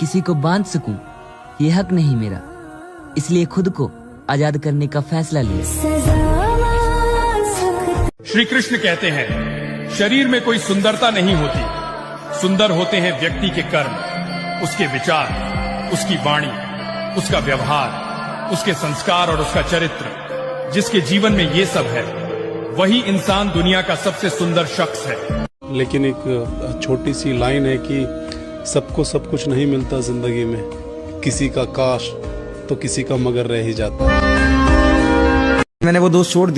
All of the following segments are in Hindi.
किसी को बांध सकूं ये हक नहीं मेरा, इसलिए खुद को आजाद करने का फैसला लिया। श्री कृष्ण कहते हैं, शरीर में कोई सुंदरता नहीं होती, सुंदर होते हैं व्यक्ति के कर्म, उसके विचार, उसकी वाणी, उसका व्यवहार, उसके संस्कार और उसका चरित्र। जिसके जीवन में ये सब है वही इंसान दुनिया का सबसे सुंदर शख्स है। लेकिन एक छोटी सी लाइन है कि सबको सब कुछ नहीं मिलता जिंदगी में, किसी का काश तो किसी का मगर रह ही जाता। मैंने वो दोस्त छोड़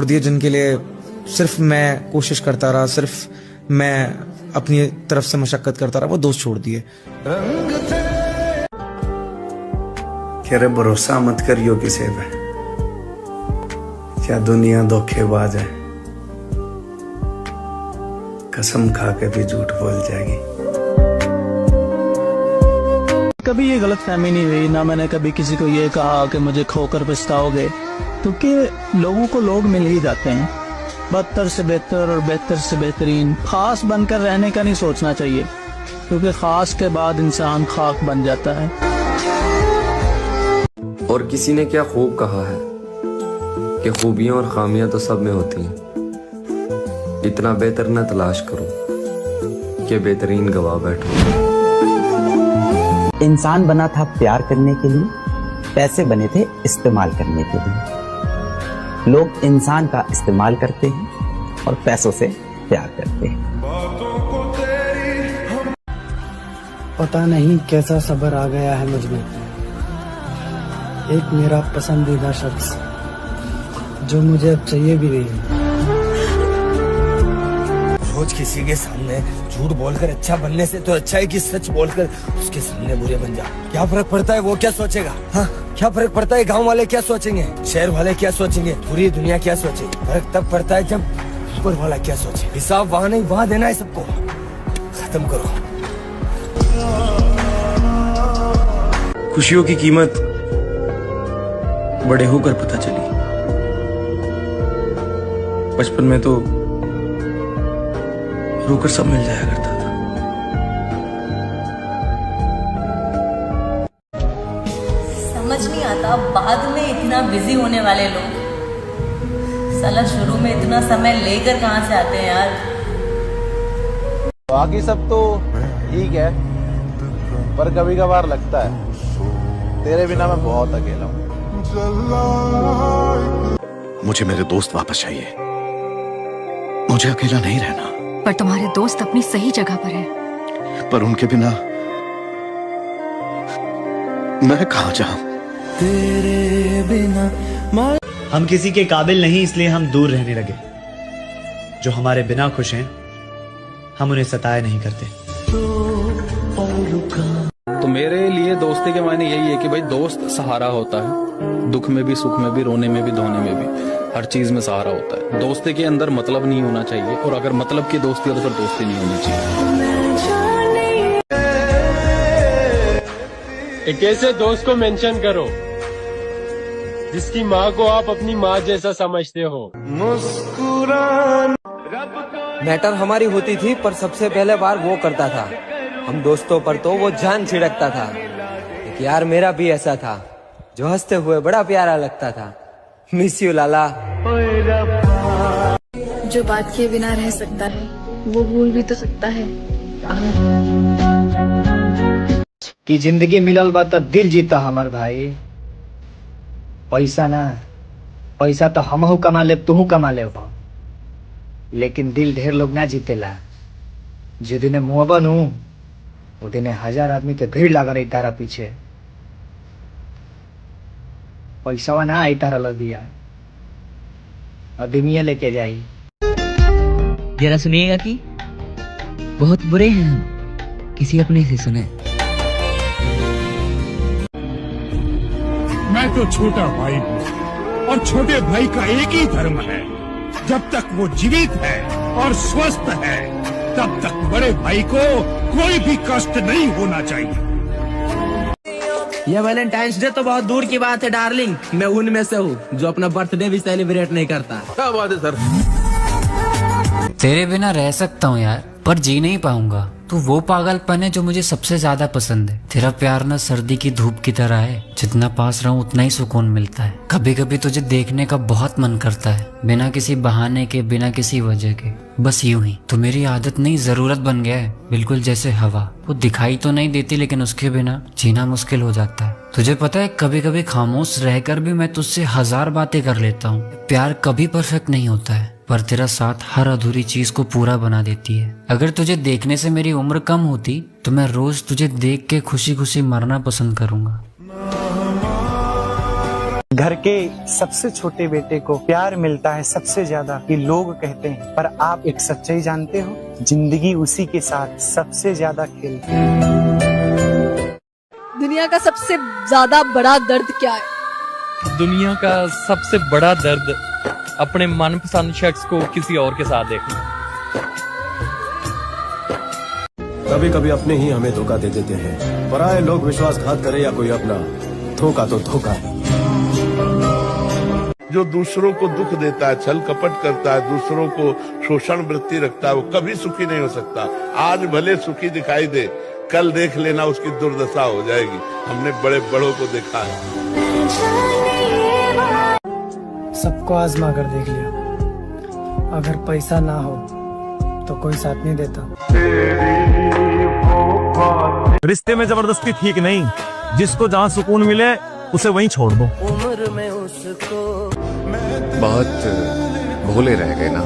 दिए जिनके लिए सिर्फ मैं कोशिश करता रहा, सिर्फ मैं अपनी तरफ से मशक्कत करता रहा, वो दोस्त छोड़ दिए। कह रहे भरोसा मत करियो किसी पे, क्या दुनिया धोखेबाज है, कसम खा के भी झूठ बोल जाएगी। कभी ये गलतफहमी नहीं हुई, ना मैंने कभी किसी को ये कहा कि मुझे खोकर पछताओगे, क्योंकि लोगों को लोग मिल ही जाते हैं। बदतर से बेहतर और बेहतर से बेहतरीन, खास बनकर रहने का नहीं सोचना चाहिए, क्योंकि खास के बाद इंसान खाक बन जाता है। और किसी ने क्या खूब कहा है कि खूबियां और खामियां तो सब में होती हैं, इतना बेहतर न तलाश करो कि बेहतरीन गवा बैठो। इंसान बना था प्यार करने के लिए, पैसे बने थे इस्तेमाल करने के लिए। लोग इंसान का इस्तेमाल करते हैं और पैसों से प्यार करते हैं। पता नहीं कैसा सब्र आ गया है मुझ में, एक मेरा पसंदीदा शख्स जो मुझे अब चाहिए भी नहीं। रोज किसी के सामने झूठ बोलकर अच्छा बनने से तो अच्छा है कि सच बोलकर उसके सामने बुरे बन जा। क्या फर्क पड़ता है वो क्या सोचेगा? हाँ, क्या फर्क पड़ता है गांव वाले क्या सोचेंगे, शहर वाले क्या सोचेंगे, पूरी दुनिया क्या सोचेगी? फर्क तब पड़ता है जब ऊपर वाला क्या सोचे। हिसाब वहाँ नहीं वहाँ देना है सबको, खत्म करो। खुशियों की कीमत बड़े होकर पता चली, बचपन में तो रोकर सब मिल जाया करता था। समझ नहीं आता बाद में इतना बिजी होने वाले लोग साला शुरू में इतना समय लेकर कहां से आते हैं यार। बाकी सब तो ठीक है, पर कभी कभार लगता है तेरे बिना मैं बहुत अकेला हूँ। मुझे मेरे दोस्त वापस चाहिए, मुझे अकेला नहीं रहना। पर तुम्हारे दोस्त अपनी सही जगह पर हैं। पर उनके बिना मैं कहाँ जाऊं? तेरे बिना हम किसी के काबिल नहीं, इसलिए हम दूर रहने लगे। जो हमारे बिना खुश हैं हम उन्हें सताया नहीं करते। तो मेरे लिए दोस्ती के मायने यही है कि भाई दोस्त सहारा होता है, दुख में भी, सुख में भी, रोने में भी, धोने में भी, हर चीज में सहारा होता है। दोस्ती के अंदर मतलब नहीं होना चाहिए, और अगर मतलब की दोस्ती है तो फिर दोस्ती नहीं होनी चाहिए। एक ऐसे दोस्त को मेंशन करो जिसकी माँ को आप अपनी माँ जैसा समझते हो। मैटर हमारी होती थी, पर सबसे पहले बार वो करता था। हम दोस्तों पर तो वो जान छिड़कता था। एक यार मेरा भी ऐसा था जो हंसते हुए बड़ा प्यारा लगता था। मिस यू लाला। जो बात किए बिना रह सकता है वो भूल भी तो सकता है। कि जिंदगी मिलल बा त दिल जीता हमार भाई, पैसा ना, पैसा तो हमहू कमा ले तू कमा ले, लेकिन दिल ढेर लोग ना जीतेला। जो दिन मुँह बनू वो दिन 1000 आदमी के भीड़ लगा रही तारा पीछे। पैसा ना आई तारा लग दिया आदमी लेके जाई। जरा सुनिएगा कि बहुत बुरे हैं हम, किसी अपने से सुने। मैं तो छोटा भाई हूँ और छोटे भाई का एक ही धर्म है, जब तक वो जीवित है और स्वस्थ है तब तक बड़े भाई को कोई भी कष्ट नहीं होना चाहिए। ये वैलेंटाइंस डे तो बहुत दूर की बात है डार्लिंग, मैं उनमें से हूँ जो अपना बर्थडे भी सेलिब्रेट नहीं करता। क्या बात है सर? तेरे बिना रह सकता हूँ यार, पर जी नहीं पाऊंगा। तू वो पागलपन है जो मुझे सबसे ज्यादा पसंद है। तेरा प्यार ना सर्दी की धूप की तरह है, जितना पास रहूं उतना ही सुकून मिलता है। कभी कभी तुझे देखने का बहुत मन करता है, बिना किसी बहाने के, बिना किसी वजह के, बस यूं ही। तो मेरी आदत नहीं, जरूरत बन गया है, बिल्कुल जैसे हवा। वो दिखाई तो नहीं देती, लेकिन उसके बिना जीना मुश्किल हो जाता है। तुझे पता है, कभी कभी खामोश रहकर भी मैं तुझसे 1000 बातें कर लेता हूँ। प्यार कभी परफेक्ट नहीं होता है, पर तेरा साथ हर अधूरी चीज को पूरा बना देती है। अगर तुझे देखने से मेरी उम्र कम होती तो मैं रोज तुझे देख के खुशी खुशी मरना पसंद करूंगा। घर के सबसे छोटे बेटे को प्यार मिलता है सबसे ज्यादा, ये लोग कहते हैं, पर आप एक सच्चाई जानते हो, जिंदगी उसी के साथ सबसे ज्यादा खेलती है। दुनिया का सबसे ज्यादा बड़ा दर्द क्या है? दुनिया का सबसे बड़ा दर्द अपने मनपसंद शख्स को किसी और के साथ देखना। कभी कभी अपने ही हमें धोखा दे देते हैं। पराये लोग विश्वासघात करे या कोई अपना, धोखा तो धोखा। जो दूसरों को दुख देता है, छल कपट करता है, दूसरों को शोषण वृत्ति रखता है, वो कभी सुखी नहीं हो सकता। आज भले सुखी दिखाई दे, कल देख लेना उसकी दुर्दशा हो जाएगी। हमने बड़े बड़ों को देखा है। सबको आजमा कर देख लिया, अगर पैसा ना हो तो कोई साथ नहीं देता। रिश्ते में जबरदस्ती ठीक नहीं, जिसको जहाँ सुकून मिले उसे वहीं छोड़ दो। उम्र में उसको बहुत भोले रह गए ना,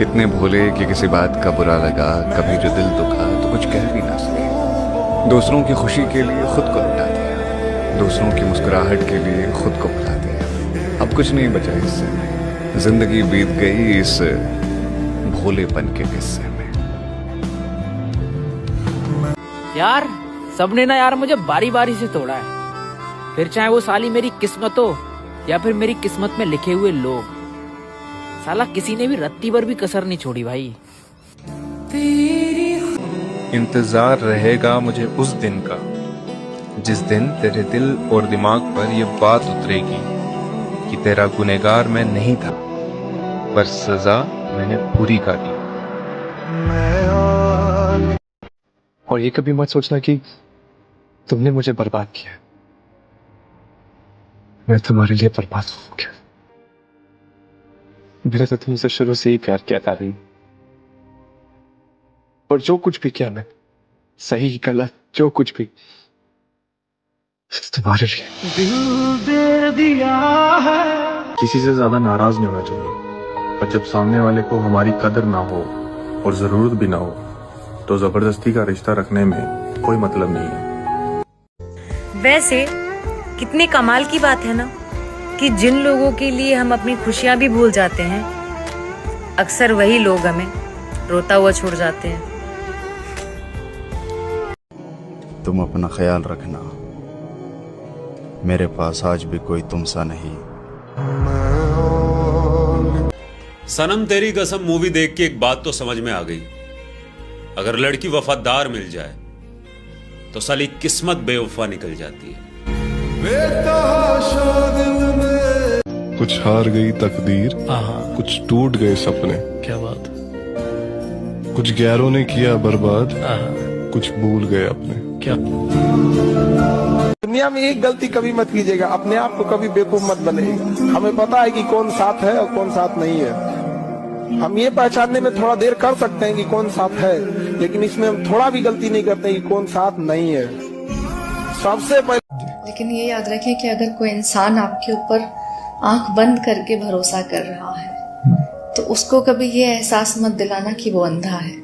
इतने भोले कि किसी बात का बुरा लगा, कभी जो दिल दुखा तो कुछ कह भी ना सके। दूसरों की खुशी के लिए खुद को लुटा दिया, दूसरों की मुस्कुराहट के लिए खुद को भुला दिया। अब कुछ नहीं बचा इससे, जिंदगी बीत गई इस भोलेपन के किस्से में। यार सबने ना यार मुझे बारी बारी से तोड़ा है, फिर चाहे वो साली मेरी किस्मत हो या फिर मेरी किस्मत में लिखे हुए लोग। साला किसी ने भी रत्ती भर भी कसर नहीं छोड़ी भाई। इंतजार रहेगा मुझे उस दिन का, जिस दिन तेरे दिल और दिमाग पर ये बात उतरेगी कि तेरा गुनहगार मैं नहीं था, पर सजा मैंने पूरी कर ली। और ये कभी मत सोचना कि तुमने मुझे बर्बाद किया, मैं तुम्हारे लिए बर्बाद हो गया। मेरा तो तुमसे शुरू से ही प्यार किया था भाई, और जो कुछ भी किया मैं, सही गलत जो कुछ भी, तुम्हारे लिए। दिल दे दिया है। किसी से ज्यादा नाराज नहीं होना चाहिए, पर जब सामने वाले को हमारी कदर ना हो और जरूरत भी ना हो तो जबरदस्ती का रिश्ता रखने में कोई मतलब नहीं है। वैसे कितनी कमाल की बात है ना कि जिन लोगों के लिए हम अपनी खुशियां भी भूल जाते हैं, अक्सर वही लोग हमें रोता हुआ छोड़ जाते हैं। तुम अपना ख्याल रखना, मेरे पास आज भी कोई तुमसा नहीं। सनम तेरी कसम मूवी देख के एक बात तो समझ में आ गई, अगर लड़की वफादार मिल जाए तो साली किस्मत बेवफा निकल जाती है। कुछ हार गई तकदीर, कुछ टूट गए सपने। क्या बात। कुछ गैरों ने किया बर्बाद, कुछ भूल गए अपने। क्या दुनिया में एक गलती कभी मत कीजिएगा, अपने आप को कभी बेवकूफ मत बनाइएगा। हमें पता है कि कौन साथ है और कौन साथ नहीं है। हम ये पहचानने में थोड़ा देर कर सकते हैं कि कौन साथ है, लेकिन इसमें हम थोड़ा भी गलती नहीं करते कि कौन साथ नहीं है। सबसे पहले लेकिन ये याद रखें कि अगर कोई इंसान आपके ऊपर आंख बंद करके भरोसा कर रहा है तो उसको कभी ये एहसास मत दिलाना कि वो अंधा है।